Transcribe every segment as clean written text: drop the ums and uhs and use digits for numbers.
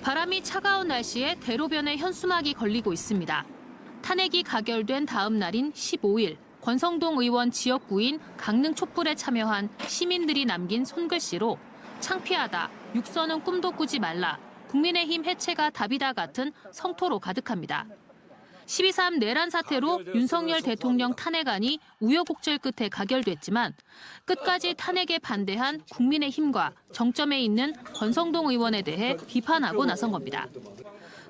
바람이 차가운 날씨에 대로변에 현수막이 걸리고 있습니다. 탄핵이 가결된 다음 날인 15일, 권성동 의원 지역구인 강릉 촛불에 참여한 시민들이 남긴 손글씨로 창피하다, 육선은 꿈도 꾸지 말라, 국민의힘 해체가 답이다 같은 성토로 가득합니다. 12.3 내란 사태로 윤석열 대통령 탄핵안이 우여곡절 끝에 가결됐지만 끝까지 탄핵에 반대한 국민의힘과 정점에 있는 권성동 의원에 대해 비판하고 나선 겁니다.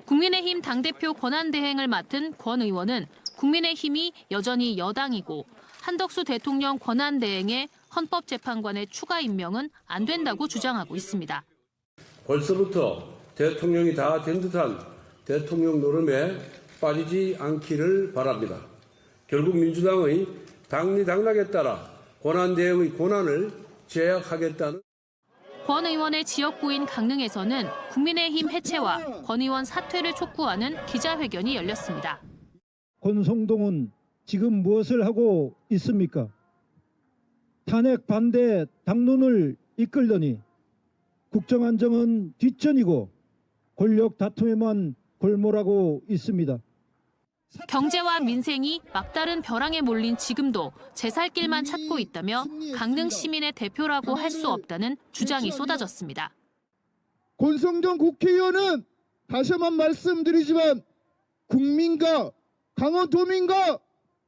국민의힘 당대표 권한대행을 맡은 권 의원은 국민의힘이 여전히 여당이고 한덕수 대통령 권한대행의 헌법재판관의 추가 임명은 안 된다고 주장하고 있습니다. 벌써부터 대통령이 다 된 듯한 대통령 노름에 빠지지 않기를 바랍니다. 결국 민주당의 당리당락에 따라 권한대행의 권한을 제약하겠다는 권 의원의 지역구인 강릉에서는 국민의힘 해체와 권 의원 사퇴를 촉구하는 기자회견이 열렸습니다. 권성동은 지금 무엇을 하고 있습니까? 탄핵 반대 당론을 이끌더니 국정안정은 뒷전이고 권력 다툼에만 골몰하고 있습니다. 경제와 민생이 막다른 벼랑에 몰린 지금도 제 살 길만 찾고 있다며 강릉 시민의 대표라고 할 수 없다는 주장이 쏟아졌습니다. 권성동 국회의원은 다시 한번 말씀드리지만 국민과 강원도민과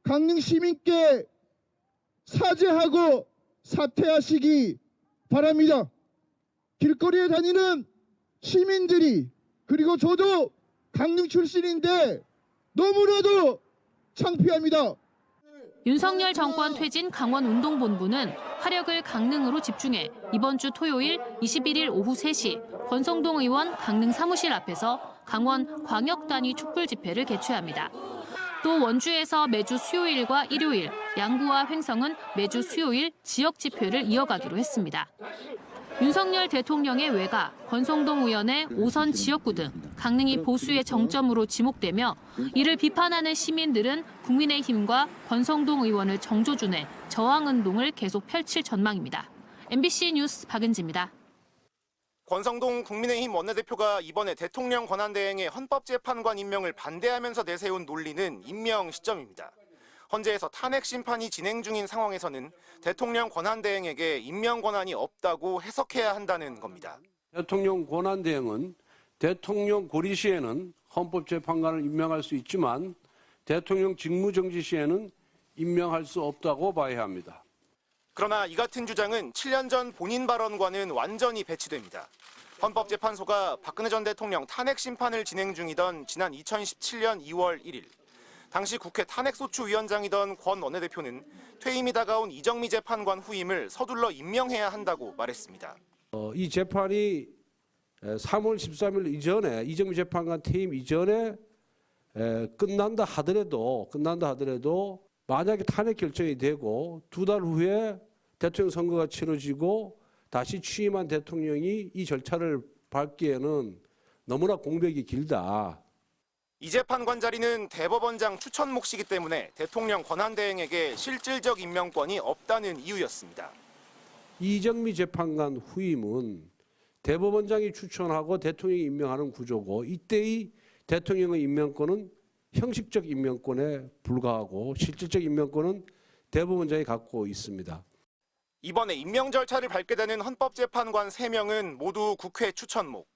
강릉 시민께 사죄하고 사퇴하시기 바랍니다. 길거리에 다니는 시민들이 그리고 저도 강릉 출신인데 너무나도 창피합니다. 윤석열 정권 퇴진 강원운동본부는 화력을 강릉으로 집중해 이번 주 토요일 21일 오후 3시 권성동 의원 강릉 사무실 앞에서 강원 광역단위 촛불 집회를 개최합니다. 또 원주에서 매주 수요일과 일요일, 양구와 횡성은 매주 수요일 지역 집회를 이어가기로 했습니다. 윤석열 대통령의 외가, 권성동 의원의 5선 지역구 등 강릉이 보수의 정점으로 지목되며 이를 비판하는 시민들은 국민의힘과 권성동 의원을 정조준해 저항운동을 계속 펼칠 전망입니다. MBC 뉴스 박은지입니다. 권성동 국민의힘 원내대표가 이번에 대통령 권한대행의 헌법재판관 임명을 반대하면서 내세운 논리는 임명 시점입니다. 헌재에서 탄핵 심판이 진행 중인 상황에서는 대통령 권한대행에게 임명 권한이 없다고 해석해야 한다는 겁니다. 대통령 권한대행은 대통령 고리 시에는 헌법재판관을 임명할 수 있지만 대통령 직무정지 시에는 임명할 수 없다고 봐야 합니다. 그러나 이 같은 주장은 7년 전 본인 발언과는 완전히 배치됩니다. 헌법재판소가 박근혜 전 대통령 탄핵 심판을 진행 중이던 지난 2017년 2월 1일 당시 국회 탄핵소추위원장이던 권 원내대표는 퇴임이 다가온 이정미 재판관 후임을 서둘러 임명해야 한다고 말했습니다. 이 재판이 3월 13일 이전에 이정미 재판관 퇴임 이전에 끝난다 하더라도 만약에 탄핵 결정이 되고 2달 후에 대통령 선거가 치러지고 다시 취임한 대통령이 이 절차를 밟기에는 너무나 공백이 길다. 이 재판관 자리는 대법원장 추천 몫이기 때문에 대통령 권한대행에게 실질적 임명권이 없다는 이유였습니다. 이정미 재판관 후임은 대법원장이 추천하고 대통령이 임명하는 구조고 이때의 대통령의 임명권은 형식적 임명권에 불과하고 실질적 임명권은 대법원장이 갖고 있습니다. 이번에 임명 절차를 밟게 되는 헌법재판관 3명은 모두 국회 추천목.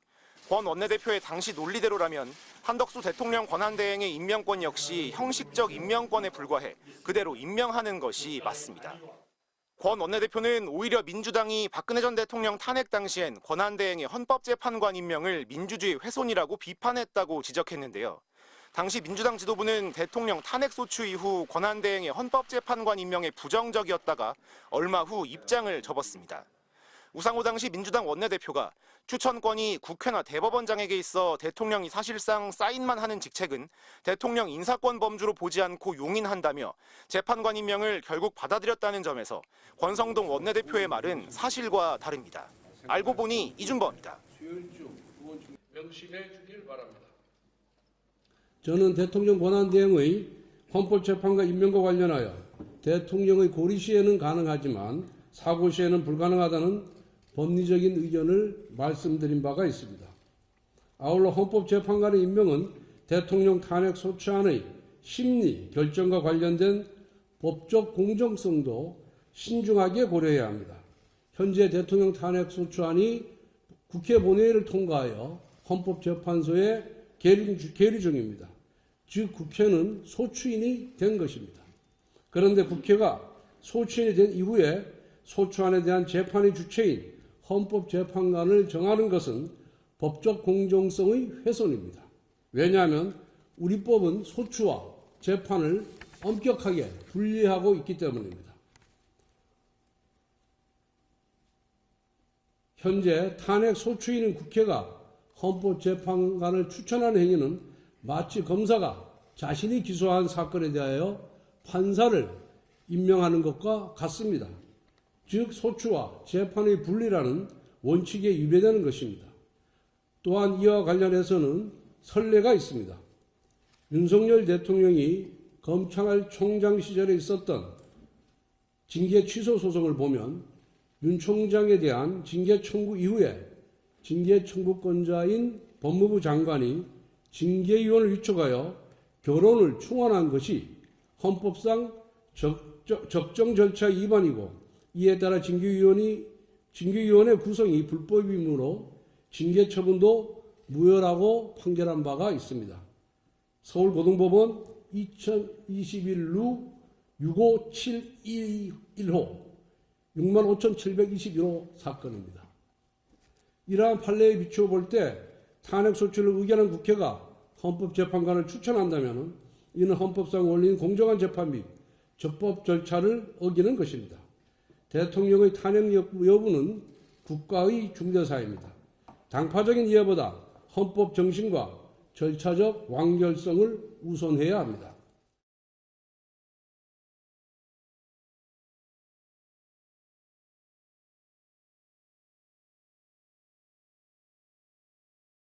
권 원내대표의 당시 논리대로라면 한덕수 대통령 권한대행의 임명권 역시 형식적 임명권에 불과해 그대로 임명하는 것이 맞습니다. 권 원내대표는 오히려 민주당이 박근혜 전 대통령 탄핵 당시엔 권한대행의 헌법재판관 임명을 민주주의 훼손이라고 비판했다고 지적했는데요. 당시 민주당 지도부는 대통령 탄핵소추 이후 권한대행의 헌법재판관 임명에 부정적이었다가 얼마 후 입장을 접었습니다. 우상호 당시 민주당 원내대표가 추천권이 국회나 대법원장에게 있어 대통령이 사실상 사인만 하는 직책은 대통령 인사권 범주로 보지 않고 용인한다며 재판관 임명을 결국 받아들였다는 점에서 권성동 원내대표의 말은 사실과 다릅니다. 알고 보니 이준범입니다. 명심해 주길 바랍니다. 저는 대통령 권한대행의 헌법재판관 임명과 관련하여 대통령의 고리 시에는 가능하지만 사고 시에는 불가능하다는 법리적인 의견을 말씀드린 바가 있습니다. 아울러 헌법재판관의 임명은 대통령 탄핵 소추안의 심리, 결정과 관련된 법적 공정성도 신중하게 고려해야 합니다. 현재 대통령 탄핵 소추안이 국회 본회의를 통과하여 헌법재판소에 계류 중입니다. 즉 국회는 소추인이 된 것입니다. 그런데 국회가 소추인이 된 이후에 소추안에 대한 재판의 주체인 헌법재판관을 정하는 것은 법적 공정성의 훼손입니다. 왜냐하면 우리 법은 소추와 재판을 엄격하게 분리하고 있기 때문입니다. 현재 탄핵 소추인인 국회가 헌법재판관을 추천하는 행위는 마치 검사가 자신이 기소한 사건에 대하여 판사를 임명하는 것과 같습니다. 즉 소추와 재판의 분리라는 원칙에 위배되는 것입니다. 또한 이와 관련해서는 선례가 있습니다. 윤석열 대통령이 검찰총장 시절에 있었던 징계 취소 소송을 보면 윤 총장에 대한 징계 청구 이후에 징계 청구권자인 법무부 장관이 징계위원을 위촉하여 결혼을 충원한 것이 헌법상 적정 절차 위반이고 이에 따라 징계위원회 구성이 불법이므로 징계 처분도 무효라고 판결한 바가 있습니다. 서울고등법원 2021루 65721호 65,721호 사건입니다. 이러한 판례에 비추어 볼 때 탄핵소추를 의결한 국회가 헌법재판관을 추천한다면 이는 헌법상 원리인 공정한 재판 및 적법 절차를 어기는 것입니다. 대통령의 탄핵 여부는 국가의 중대사입니다. 당파적인 이해보다 헌법 정신과 절차적 완결성을 우선해야 합니다.